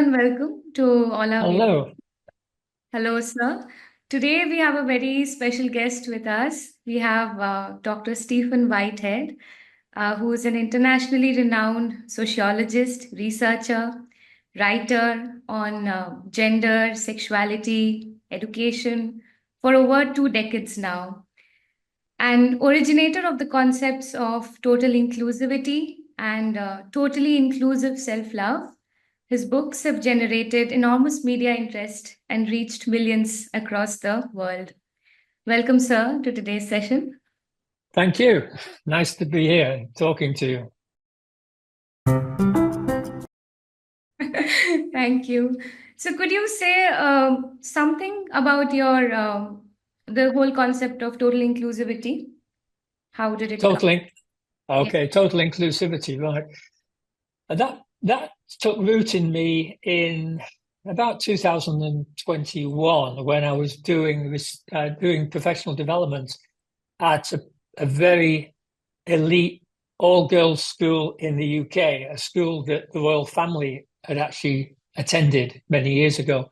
and welcome to all our viewers. Hello. Hello, sir. Today we have a very special guest with us. We have Dr. Stephen Whitehead, who is an internationally renowned sociologist, researcher, writer on gender, sexuality, education for over 2 decades now, and originator of the concepts of total inclusivity and totally inclusive self love. His books have generated enormous media interest and reached millions across the world. Welcome, sir, to today's session. Thank you. Nice to be here talking to you. Thank you. So, could you say something about your the whole concept of total inclusivity? How did it come? Yeah. Total inclusivity, right. That took root in me in about 2021 when I was doing professional development at a very elite all-girls school in the UK, a school that the royal family had actually attended many years ago.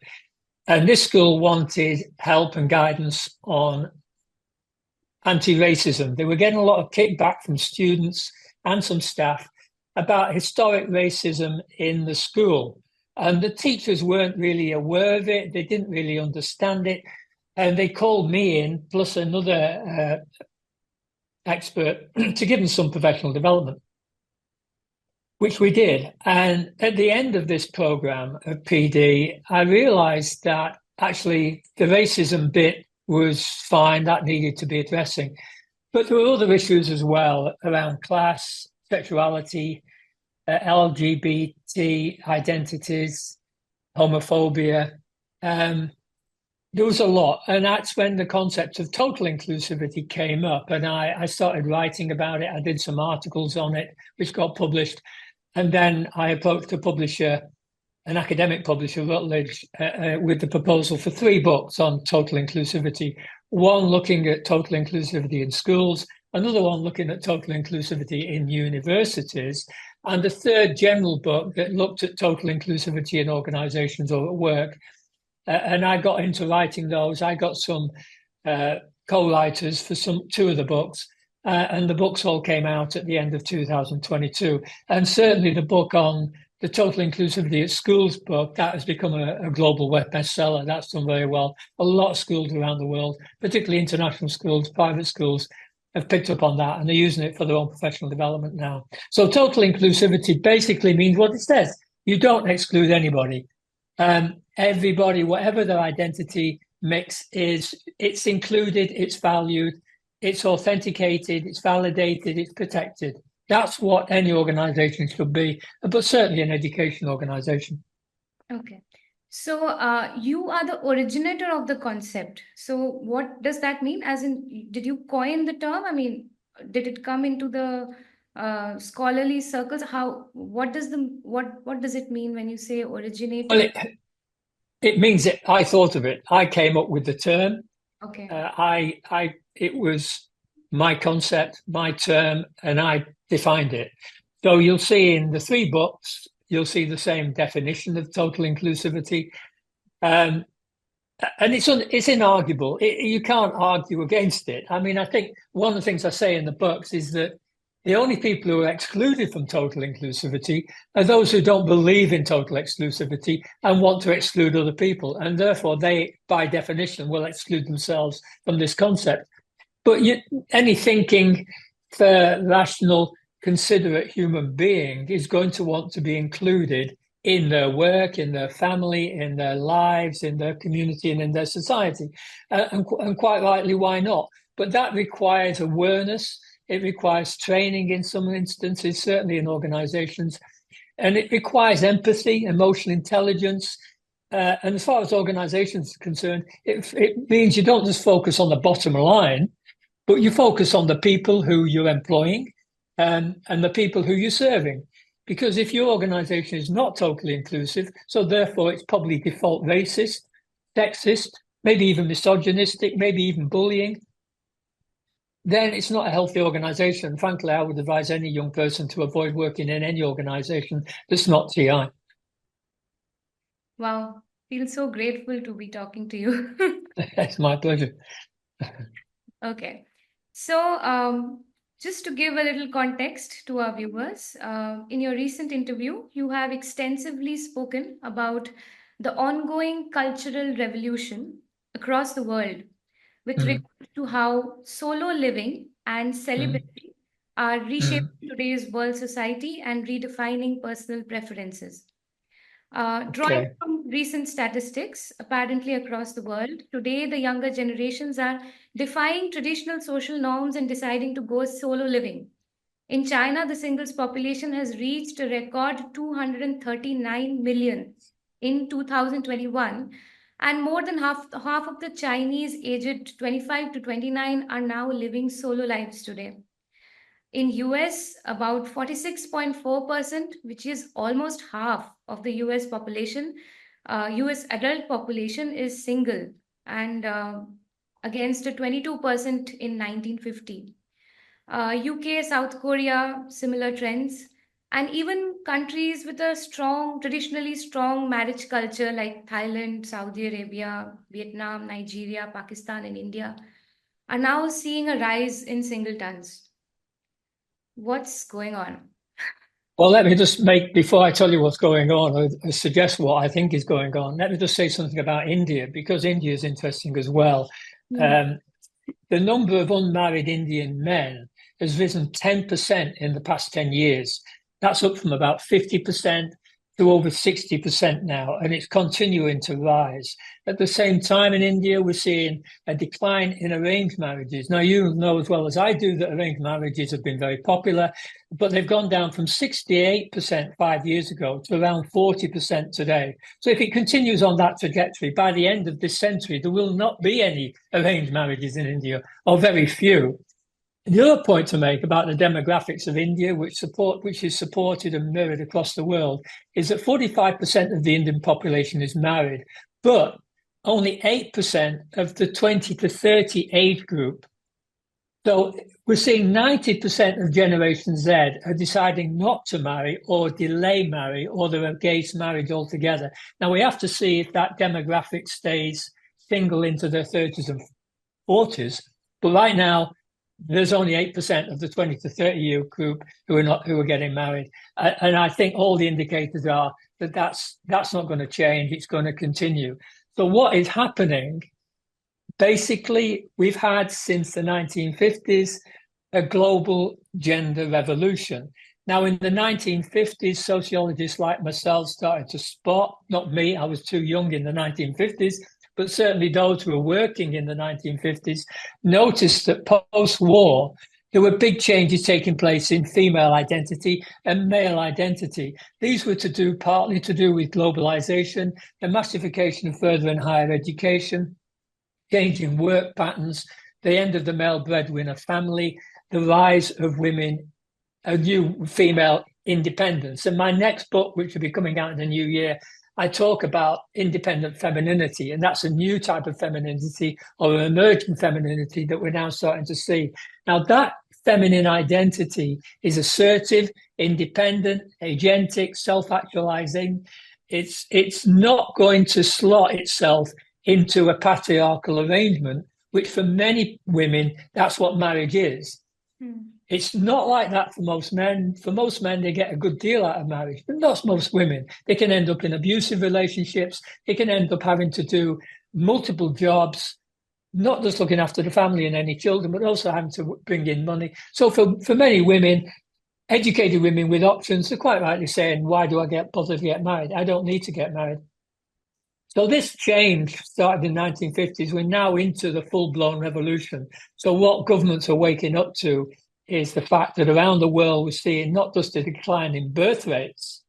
And this school wanted help and guidance on anti-racism. They were getting a lot of kickback from students and some staff about historic racism in the school. And the teachers weren't really aware of it. They didn't really understand it. And they called me in, plus another expert, to give them some professional development, which we did. And at the end of this program of PD, I realized that actually the racism bit was fine, that needed to be addressing. But there were other issues as well around class, sexuality, LGBT identities, homophobia. There was a lot. And that's when the concept of total inclusivity came up. And I started writing about it. I did some articles on it, which got published. And then I approached a publisher, an academic publisher, Routledge, with the proposal for 3 books on total inclusivity. One looking at total inclusivity in schools, another one looking at total inclusivity in universities, and a third general book that looked at total inclusivity in organizations or at work. And I got into writing those. I got some co-writers for 2 of the books. And the books all came out at the end of 2022. And certainly the book on the Total Inclusivity at Schools book, that has become a global web bestseller. That's done very well. A lot of schools around the world, particularly international schools, private schools, have picked up on that and they're using it for their own professional development now. So total inclusivity basically means what it says. You don't exclude anybody. Everybody, whatever their identity mix is, it's included, it's valued, it's authenticated, it's validated, it's protected. That's what any organization should be, but certainly an education organization. Okay. So you are the originator of the concept. So what does that mean? As in, did you coin the term? I mean, did it come into the scholarly circles? What does it mean when you say originator? Well, it means that I thought of it. I came up with the term. Okay. It was my concept, my term, and I defined it. So you'll see in the 3 books, you'll see the same definition of total inclusivity. And it's inarguable. You can't argue against it. I mean, I think one of the things I say in the books is that the only people who are excluded from total inclusivity are those who don't believe in total exclusivity and want to exclude other people. And therefore, they, by definition, will exclude themselves from this concept. But any thinking, fair, rational, considerate human being is going to want to be included in their work, in their family, in their lives, in their community, and in their society. And quite rightly, why not? But that requires awareness. It requires training in some instances, certainly in organizations. And it requires empathy, emotional intelligence. And as far as organizations are concerned, it means you don't just focus on the bottom line, but you focus on the people who you're employing and the people who you're serving. Because if your organization is not totally inclusive, so therefore it's probably default racist, sexist, maybe even misogynistic, maybe even bullying, then it's not a healthy organization. Frankly, I would advise any young person to avoid working in any organization that's not TI. Wow, feel so grateful to be talking to you. It's my pleasure. Okay. So, just to give a little context to our viewers, in your recent interview, you have extensively spoken about the ongoing cultural revolution across the world with Mm, regard to how solo living and mm, celibacy are reshaping mm. today's world society and redefining personal preferences. Drawing Okay. from recent statistics, apparently across the world, today the younger generations are defying traditional social norms and deciding to go solo living. In China, the singles population has reached a record 239 million in 2021, and more than half of the Chinese aged 25 to 29 are now living solo lives today. In US, about 46.4%, which is almost half of the US population, US adult population is single, and against a 22% in 1950. UK, South Korea, similar trends, and even countries with a strong, traditionally strong marriage culture like Thailand, Saudi Arabia, Vietnam, Nigeria, Pakistan, and India are now seeing a rise in singletons. What's going on? Well, let me just make, before I tell you what's going on, or suggest what I think is going on, let me just say something about India, because India is interesting as well. Hmm. Um, the number of unmarried Indian men has risen 10% in the past 10 years. That's up from about 50% to over 60% now, and it's continuing to rise. At the same time, in India, we're seeing a decline in arranged marriages. Now, you know as well as I do that arranged marriages have been very popular, but they've gone down from 68% 5 years ago to around 40% today. So if it continues on that trajectory, by the end of this century, there will not be any arranged marriages in India, or very few. The other point to make about the demographics of India, which is supported and mirrored across the world, is that 45% of the Indian population is married, but only 8% of the 20 to 30 age group. So we're seeing 90% of Generation Z are deciding not to marry or delay marry, or they're against marriage altogether. Now we have to see if that demographic stays single into their 30s and 40s. But right now, there's only 8% of the 20 to 30 year group who are getting married. And I think all the indicators are that that's not going to change. It's going to continue. So what is happening? Basically, we've had since the 1950s a global gender revolution. Now, in the 1950s, sociologists like myself started to spot, not me, I was too young in the 1950s, but certainly those who were working in the 1950s noticed that post-war, there were big changes taking place in female identity and male identity. These were partly to do with globalization, the massification of further and higher education, changing work patterns, the end of the male breadwinner family, the rise of women, a new female independence. And my next book, which will be coming out in the new year, I talk about independent femininity, and that's a new type of femininity, or an emerging femininity, that we're now starting to see. Now, that feminine identity is assertive, independent, agentic, self-actualizing. It's not going to slot itself into a patriarchal arrangement, which for many women, that's what marriage is. Hmm. It's not like that for most men. For most men, they get a good deal out of marriage, but not most women. They can end up in abusive relationships. They can end up having to do multiple jobs, not just looking after the family and any children, but also having to bring in money. So for many women, educated women with options, they're quite rightly saying, why do I bother to get married? I don't need to get married. So this change started in the 1950s. We're now into the full-blown revolution. So what governments are waking up to is the fact that around the world we're seeing not just a decline in birth rates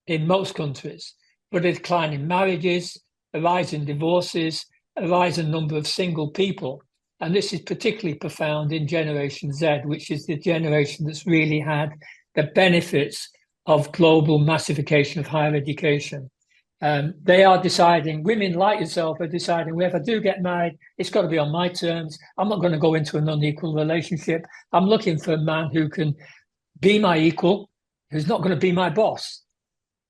in most countries, but a decline in marriages, a rise in divorces, a rise in number of single people. And this is particularly profound in Generation Z, which is the generation that's really had the benefits of global massification of higher education. They are deciding, women like yourself are deciding, well, if I do get married, it's got to be on my terms. I'm not going to go into an unequal relationship. I'm looking for a man who can be my equal, who's not going to be my boss.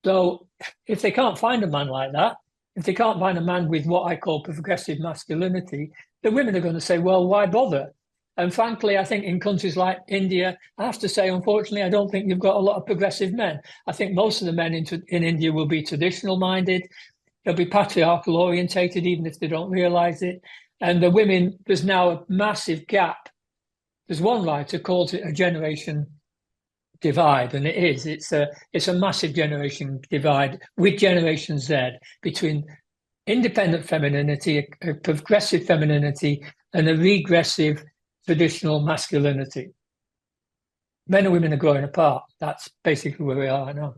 So if they can't find a man like that, if they can't find a man with what I call progressive masculinity, the women are going to say, well, why bother? And frankly, I think in countries like India, I have to say, unfortunately, I don't think you've got a lot of progressive men. I think most of the men in India will be traditional minded. They'll be patriarchal orientated, even if they don't realize it. And the women, there's now a massive gap. There's one writer calls it a generation divide, and it is. It's a massive generation divide with Generation Z between independent femininity, a progressive femininity, and a regressive traditional masculinity. Men and women are growing apart. That's basically where we are now.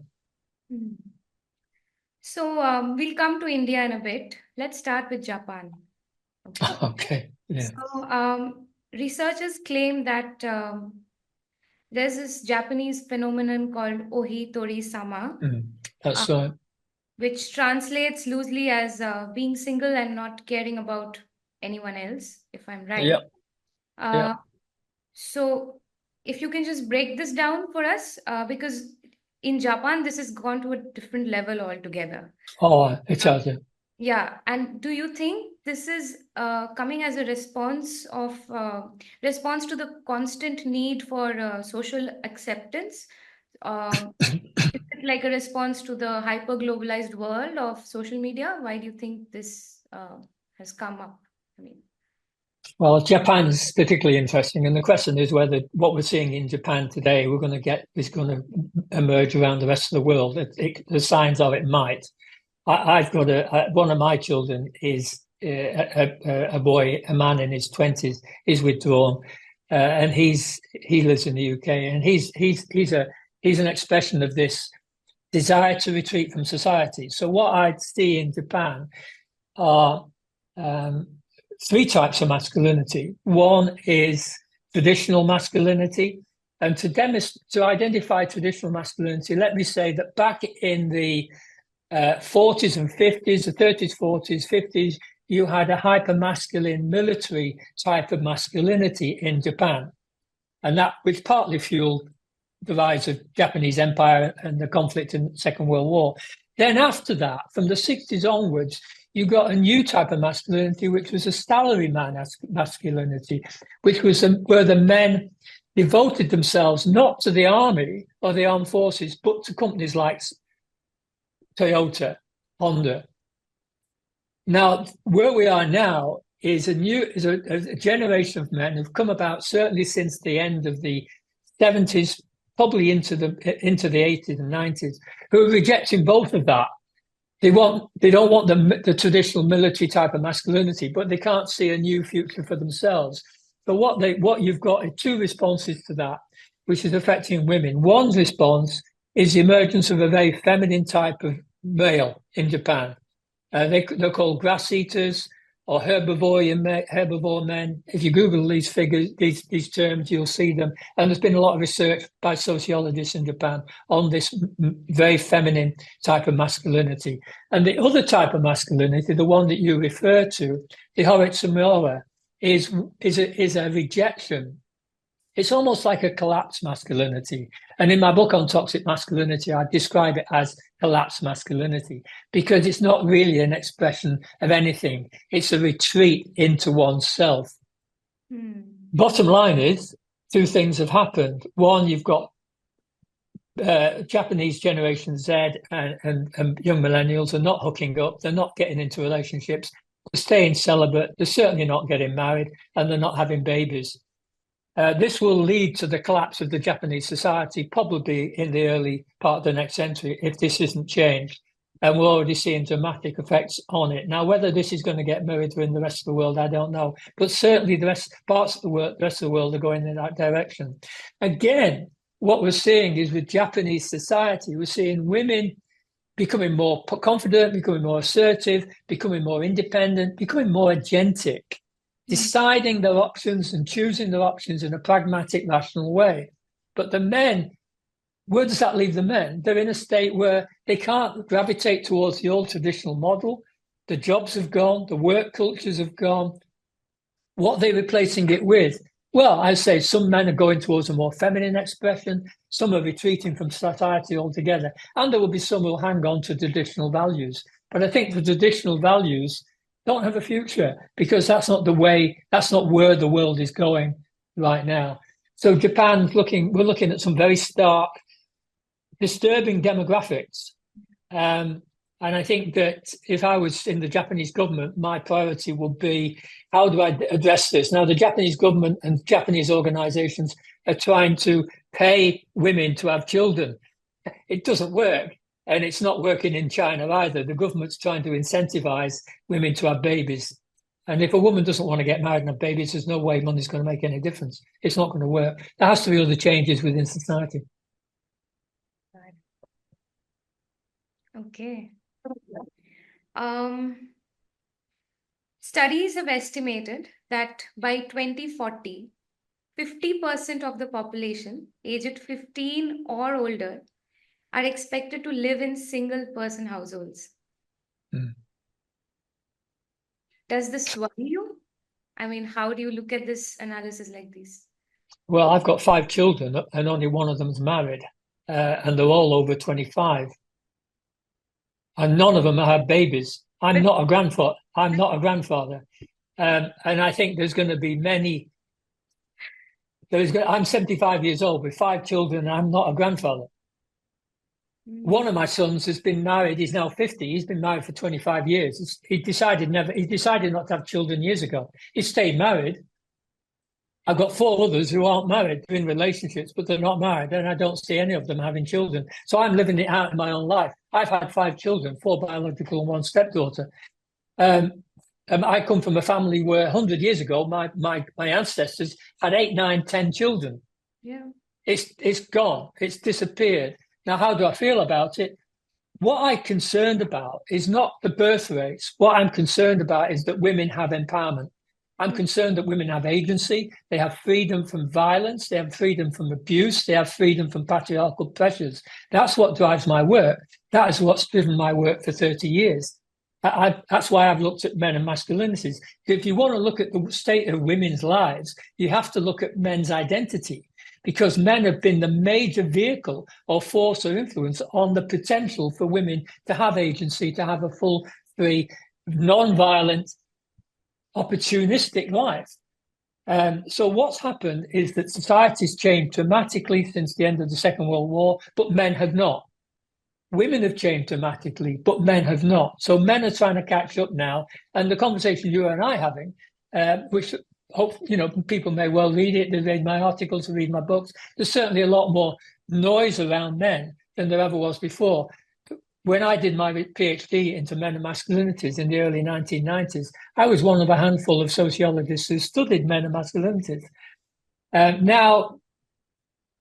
So we'll come to India in a bit. Let's start with Japan. Okay. Yeah. So researchers claim that there's this Japanese phenomenon called ohitori-sama, That's right. which translates loosely as being single and not caring about anyone else, if I'm right. Yep. Yep. So if you can just break this down for us, because in Japan, this has gone to a different level altogether. Oh, it has. Yeah. And do you think this is coming as a response to the constant need for social acceptance? Is it like a response to the hyper-globalized world of social media? Why do you think this has come up? I mean, well, Japan is particularly interesting, and the question is whether what we're seeing in Japan today is going to emerge around the rest of the world. The signs are it might. I've got one of my children is a boy, a man in his 20s, is withdrawn, and he lives in the UK, and he's an expression of this desire to retreat from society. So what I see in Japan are three types of masculinity. One is traditional masculinity, and to identify traditional masculinity, let me say that back in the 40s and 50s, the 30s, 40s, 50s, you had a hyper-masculine military type of masculinity in Japan. And that which partly fueled the rise of Japanese empire and the conflict in the Second World War. Then after that, from the 60s onwards, you got a new type of masculinity, which was a salaryman masculinity, which was where the men devoted themselves not to the army or the armed forces, but to companies like Toyota, Honda. Now, where we are now is a generation of men who've come about certainly since the end of the 70s, probably into the 80s and 90s, who are rejecting both of that. They don't want the traditional military type of masculinity, but they can't see a new future for themselves. So what you've got are two responses to that, which is affecting women. One response is the emergence of a very feminine type of male in Japan. They're called grass eaters or herbivore men. If you Google these figures, these terms, you'll see them. And there's been a lot of research by sociologists in Japan on this very feminine type of masculinity. And the other type of masculinity, the one that you refer to, the Horitsumiura, is a rejection. It's almost like a collapsed masculinity. And in my book on toxic masculinity, I describe it as collapsed masculinity because it's not really an expression of anything. It's a retreat into oneself. Bottom line is, two things have happened. One, you've got Japanese Generation Z and young millennials are not hooking up. They're not getting into relationships. They're staying celibate. They're certainly not getting married, and they're not having babies. This will lead to the collapse of the Japanese society, probably in the early part of the next century, if this isn't changed. And we're already seeing dramatic effects on it. Now, whether this is going to get mirrored in the rest of the world, I don't know. But certainly the rest of the world are going in that direction. Again, what we're seeing is with Japanese society, we're seeing women becoming more confident, becoming more assertive, becoming more independent, becoming more agentic, deciding their options and choosing their options in a pragmatic, rational way. But the men, where does that leave the men? They're in a state where they can't gravitate towards the old traditional model. The jobs have gone, the work cultures have gone. What they're replacing it with Well, I say some men are going towards a more feminine expression, some are retreating from society altogether, and there will be some who will hang on to traditional values. But I think the traditional values don't have a future because that's not the way, that's not where the world is going right now. So we're looking at some very stark, disturbing demographics. And I think that if I was in the Japanese government, my priority would be how do I address this? Now, the Japanese government and Japanese organizations are trying to pay women to have children. It doesn't work. And it's not working in China either. The government's trying to incentivize women to have babies. And if a woman doesn't want to get married and have babies, there's no way money's going to make any difference. It's not going to work. There has to be other changes within society. Okay. Studies have estimated that by 2040, 50% of the population aged 15 or older are expected to live in single-person households. Mm. Does this worry you? I mean, how do you look at this analysis like this? Well, I've got 5 children and only one of them's married, and they're all over 25. And none of them have babies. I'm not a grandfather. I'm not a grandfather. And I think there's going to be many. I'm 75 years old with 5 children, and I'm not a grandfather. One of my sons has been married. He's now 50. He's been married for 25 years. He decided not to have children years ago. He stayed married. I've got 4 others who aren't married. They're in relationships, but they're not married, and I don't see any of them having children. So I'm living it out in my own life. I've had 5 children, 4 biological and 1 stepdaughter. I come from a family where 100 years ago, my ancestors had 8, 9, 10 children. Yeah. It's gone. It's disappeared. Now, how do I feel about it? What I'm concerned about is not the birth rates. What I'm concerned about is that women have empowerment. I'm concerned that women have agency. They have freedom from violence. They have freedom from abuse. They have freedom from patriarchal pressures. That's what drives my work. That is what's driven my work for 30 years. That's why I've looked at men and masculinities. If you want to look at the state of women's lives, you have to look at men's identity, because men have been the major vehicle or force or influence on the potential for women to have agency, to have a full, free, non-violent, opportunistic life. So what's happened is that society's changed dramatically since the end of the Second World War, but men have not. Women have changed dramatically, but men have not. So men are trying to catch up now. And the conversation you and I are having, which hope people may well read it, they read my articles, they read my books. There's certainly a lot more noise around men than there ever was before. When I did my PhD into men and masculinities in the early 1990s, I was one of a handful of sociologists who studied men and masculinities. Now,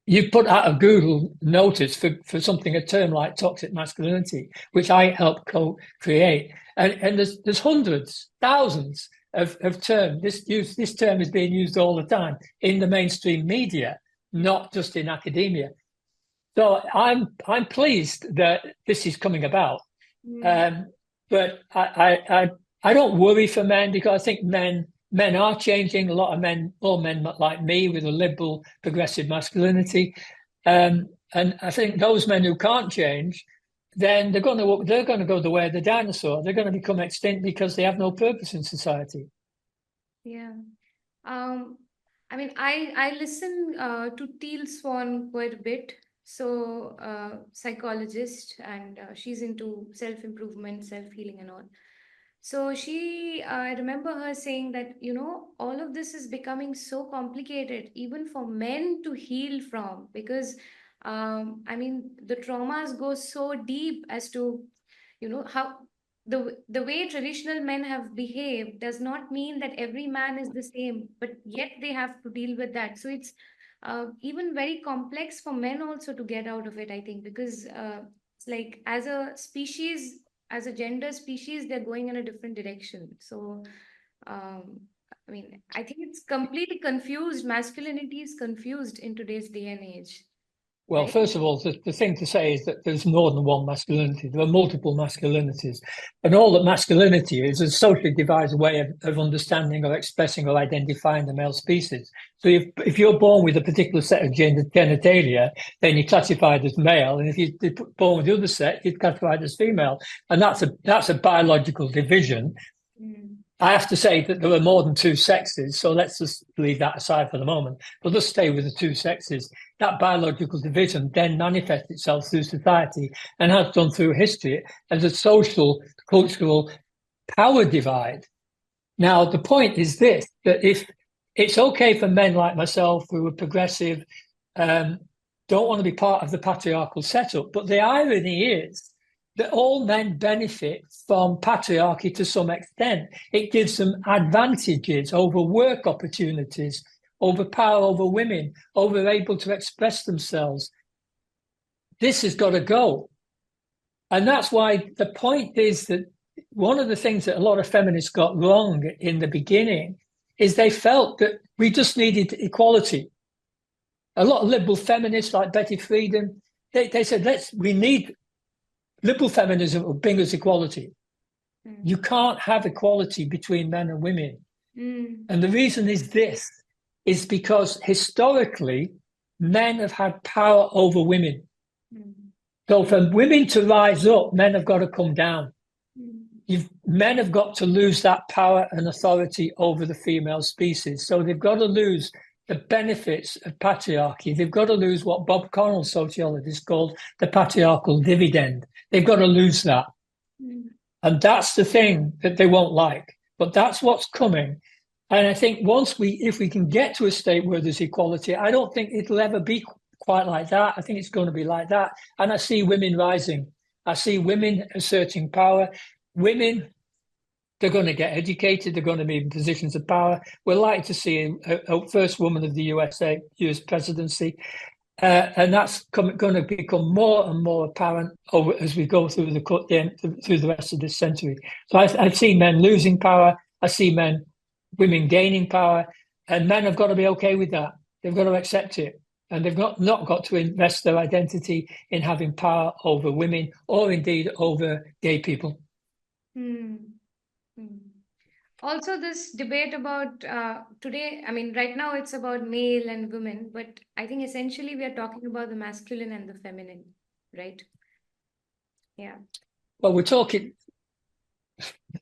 you put out a Google notice for something, a term like toxic masculinity, which I helped co-create. And there's hundreds, thousands of terms. This term is being used all the time in the mainstream media, not just in academia. So I'm pleased that this is coming about. But I don't worry for men, because I think men are changing. A lot of men, all men like me, with a liberal, progressive masculinity, and I think those men who can't change, then they're going to go the way of the dinosaur. They're going to become extinct because they have no purpose in society. Yeah. I mean, I listen to Teal Swan quite a bit. So, psychologist, and she's into self-improvement, self-healing, and all. So I remember her saying that, all of this is becoming so complicated, even for men to heal from, because, I mean, the traumas go so deep as to, how the way traditional men have behaved does not mean that every man is the same, but yet they have to deal with that. So it's even very complex for men also to get out of it, I think, because it's like, as a species, as a gender species, they're going in a different direction. So, I mean, I think it's completely confused. Masculinity is confused in today's day and age. Well, right? first of all, the thing to say is that there's more than one masculinity. There are multiple masculinities. And all that masculinity is a socially devised way of understanding or expressing or identifying the male species. So if you're born with a particular set of genitalia, then you're classified as male. And if you're born with the other set, you're classified as female. And that's a biological division. Mm. I have to say that there are more than two sexes, so let's just leave that aside for the moment. But let's stay with the two sexes. That biological division then manifests itself through society and has done through history as a social, cultural power divide. Now, the point is this, that if it's okay for men like myself who are progressive, don't want to be part of the patriarchal setup, but the irony is that all men benefit from patriarchy to some extent. It gives them advantages over work opportunities, over power over women, over able to express themselves. This has got to go. And that's why the point is that one of the things that a lot of feminists got wrong in the beginning is they felt that we just needed equality. A lot of liberal feminists like Betty Friedan, they said, we need liberal feminism will bring us equality. Mm. You can't have equality between men and women. Mm. And the reason is this, is because historically, men have had power over women. Mm. So for women to rise up, men have got to come down. Mm. Men have got to lose that power and authority over the female species. So they've got to lose the benefits of patriarchy. They've got to lose what Bob Connell, sociologist, called the patriarchal dividend. They've got to lose that. Mm. And that's the thing that they won't like. But that's what's coming. And I think if we can get to a state where there's equality, I don't think it'll ever be quite like that. I think it's going to be like that. And I see women rising. I see women asserting power. Women, they're going to get educated. They're going to be in positions of power. We're likely to see a first woman of the US presidency. And that's going to become more and more apparent as we go through the rest of this century. So I see men losing power. I see women gaining power, and men have got to be okay with that. They've got to accept it, and they've not got to invest their identity in having power over women or indeed over gay people. Hmm. Also, this debate about today, I mean, right now it's about male and women, but I think essentially we are talking about the masculine and the feminine, right? Yeah. Well, we're talking,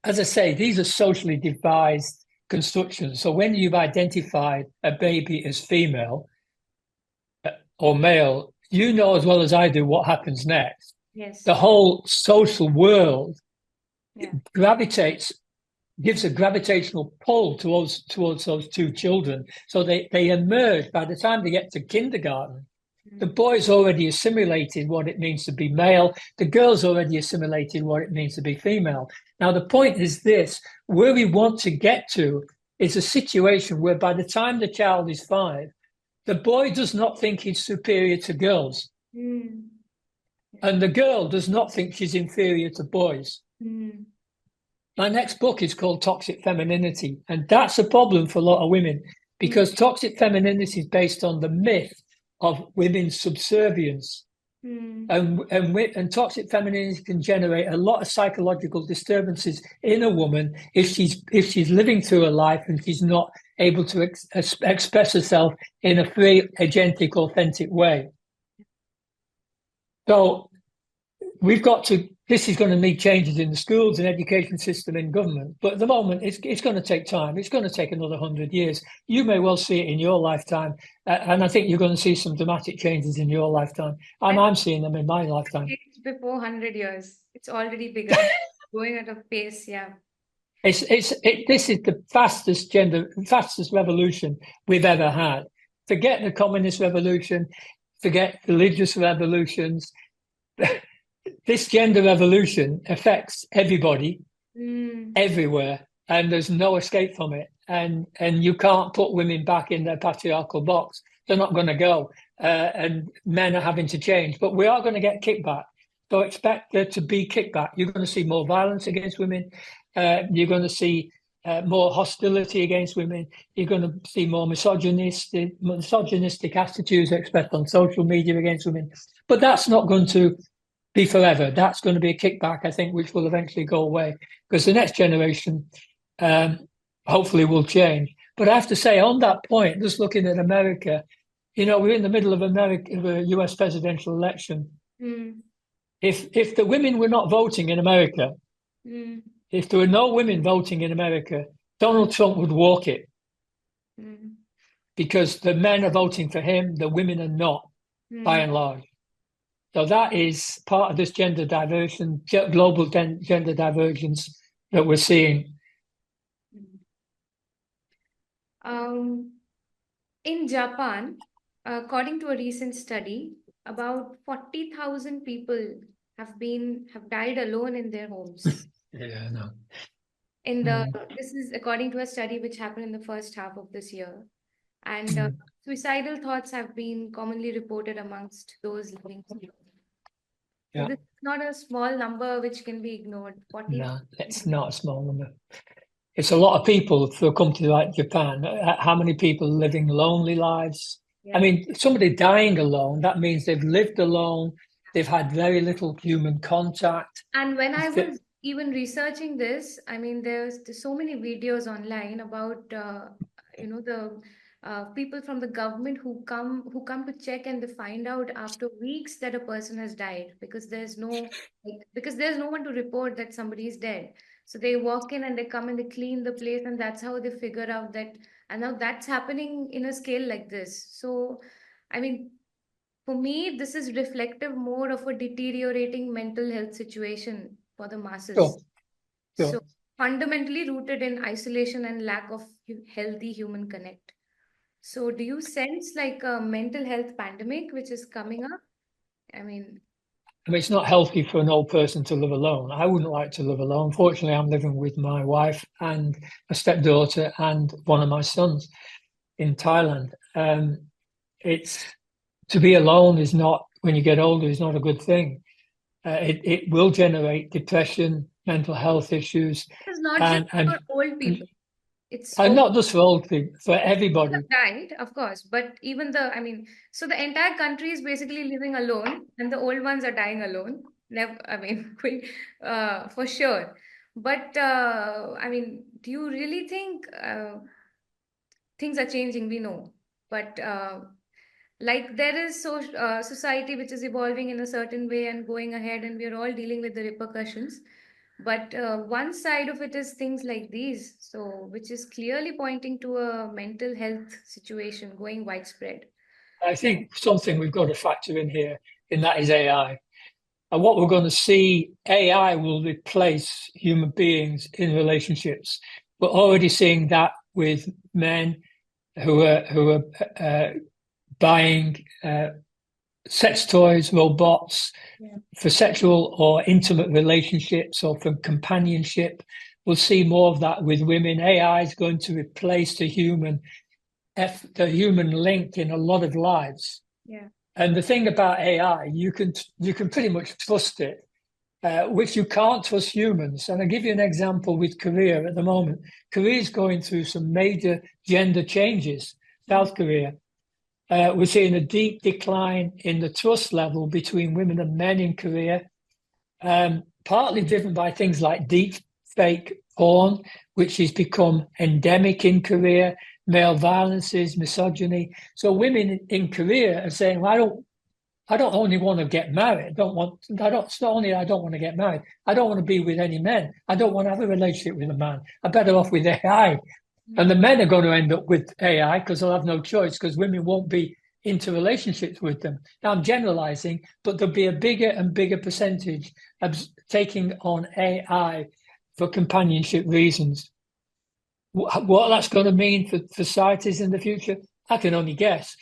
as I say, these are socially devised constructions. So when you've identified a baby as female or male, you know as well as I do what happens next. Yes. The whole social world gives a gravitational pull towards those two children. So they emerge. By the time they get to kindergarten, the boy's already assimilated what it means to be male. The girl's already assimilated what it means to be female. Now, the point is this, where we want to get to is a situation where by the time the child is 5, the boy does not think he's superior to girls. Mm. And the girl does not think she's inferior to boys. Mm. My next book is called Toxic Femininity, and that's a problem for a lot of women because toxic femininity is based on the myth of women's subservience. And toxic femininity can generate a lot of psychological disturbances in a woman if she's living through her life and she's not able to express herself in a free, agentic, authentic way. So this is going to need changes in the schools and education system in government. But at the moment, it's going to take time. It's going to take another 100 years. You may well see it in your lifetime. And I think you're going to see some dramatic changes in your lifetime. And I'm seeing them in my lifetime. Before 100 years, it's already bigger, going at a pace, yeah. This is the fastest revolution we've ever had. Forget the communist revolution, forget religious revolutions. This gender revolution affects everybody, everywhere, and there's no escape from it. And you can't put women back in their patriarchal box. They're not going to go, and men are having to change. But we are going to get kickback. So expect there to be kickback. You're going to see more violence against women. You're going to see more hostility against women. You're going to see more misogynistic attitudes expressed on social media against women. But that's not going to be forever. That's going to be a kickback, I think, which will eventually go away because the next generation hopefully will change. But I have to say, on that point, just looking at America, we're in the middle of a US presidential election. Mm. If the women were not voting in America, Mm. if there were no women voting in America, Donald Trump would walk it Mm. because the men are voting for him, the women are not, by Mm. and large. So that is part of this gender diversion, global gender divergence that we're seeing. Um, in Japan, according to a recent study, about 40,000 people have died alone in their homes. Yeah, no. This is according to a study which happened in the first half of this year. And Mm. suicidal thoughts have been commonly reported amongst those living. So Yeah, this is not a small number which can be ignored. 40. no, it's not a small number. It's a lot of people for a country like Japan. How many people living lonely lives? I Yeah. mean, somebody dying alone, that means they've lived alone, they've had very little human contact. And when I was even researching this, I mean, there's so many videos online about the people from the government who come to check, and they find out after weeks that a person has died because there's no one to report that somebody is dead. So they walk in and they come and they clean the place, and that's how they figure out that. And now that's happening in a scale like this. So, I mean, for me, this is reflective more of a deteriorating mental health situation for the Sure, masses. So, sure. fundamentally rooted in isolation and lack of healthy human connect. So, do you sense like a mental health pandemic which is coming up? I mean, I mean, it's not healthy for an old person to live alone. I wouldn't like to live alone. Fortunately, I'm living with my wife and a stepdaughter and one of my sons in Thailand. It's to be alone is not, when you get older, is not a good thing. It will generate depression, mental health issues, it's not just and and for old and, people. It's and not just for old people, for everybody. have died, of course, but I mean, so the entire country is basically living alone, and the old ones are dying alone. Never, I mean, for sure. But I mean, do you really think things are changing? We know, but like there is society which is evolving in a certain way and going ahead, and we are all dealing with the repercussions. But one side of it is things like these, so which is clearly pointing to a mental health situation going widespread. I think something we've got to factor in here, and that is AI. And what we're going to see, AI will replace human beings in relationships. We're already seeing that with men who are buying sex toys, robots Yeah. for sexual or intimate relationships or for companionship. We'll see more of that with women. AI is going to replace the human link in a lot of lives. Yeah. And the thing about AI, you can pretty much trust it, which you can't trust humans. And I'll give you an example with Korea at the moment. Korea is going through some major gender changes. Mm. South Korea. We're seeing a deep decline in the trust level between women and men in Korea, partly driven by things like deep fake porn, which has become endemic in Korea, male violences, misogyny. So women in Korea are saying, well, I don't only want to get married. It's not only I don't want to get married. I don't want to be with any men. I don't want to have a relationship with a man. I'm better off with AI. And the men are going to end up with AI because they'll have no choice because women won't be into relationships with them. Now, I'm generalizing, but there'll be a bigger and bigger percentage of taking on AI for companionship reasons. What that's going to mean for societies in the future, I can only guess.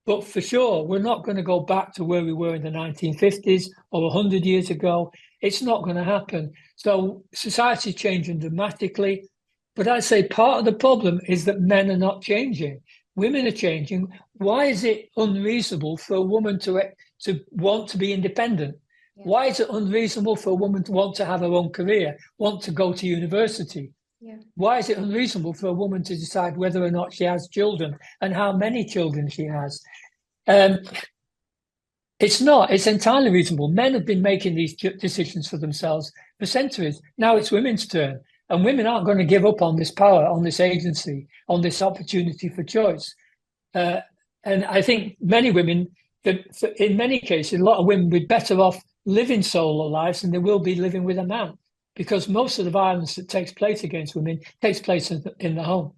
But for sure, we're not going to go back to where we were in the 1950s or 100 years ago. It's not going to happen. So society's changing dramatically. But I'd say part of the problem is that men are not changing. Women are changing. Why is it unreasonable for a woman to want to be independent? Yeah. Why is it unreasonable for a woman to want to have her own career, want to go to university? Yeah. Why is it unreasonable for a woman to decide whether or not she has children and how many children she has? It's not. It's entirely reasonable. Men have been making these decisions for themselves for centuries. Now it's women's turn. And women aren't going to give up on this power, on this agency, on this opportunity for choice. And I think many women, in many cases, a lot of women would be better off living solo lives than they will be living with a man, because most of the violence that takes place against women takes place in the home.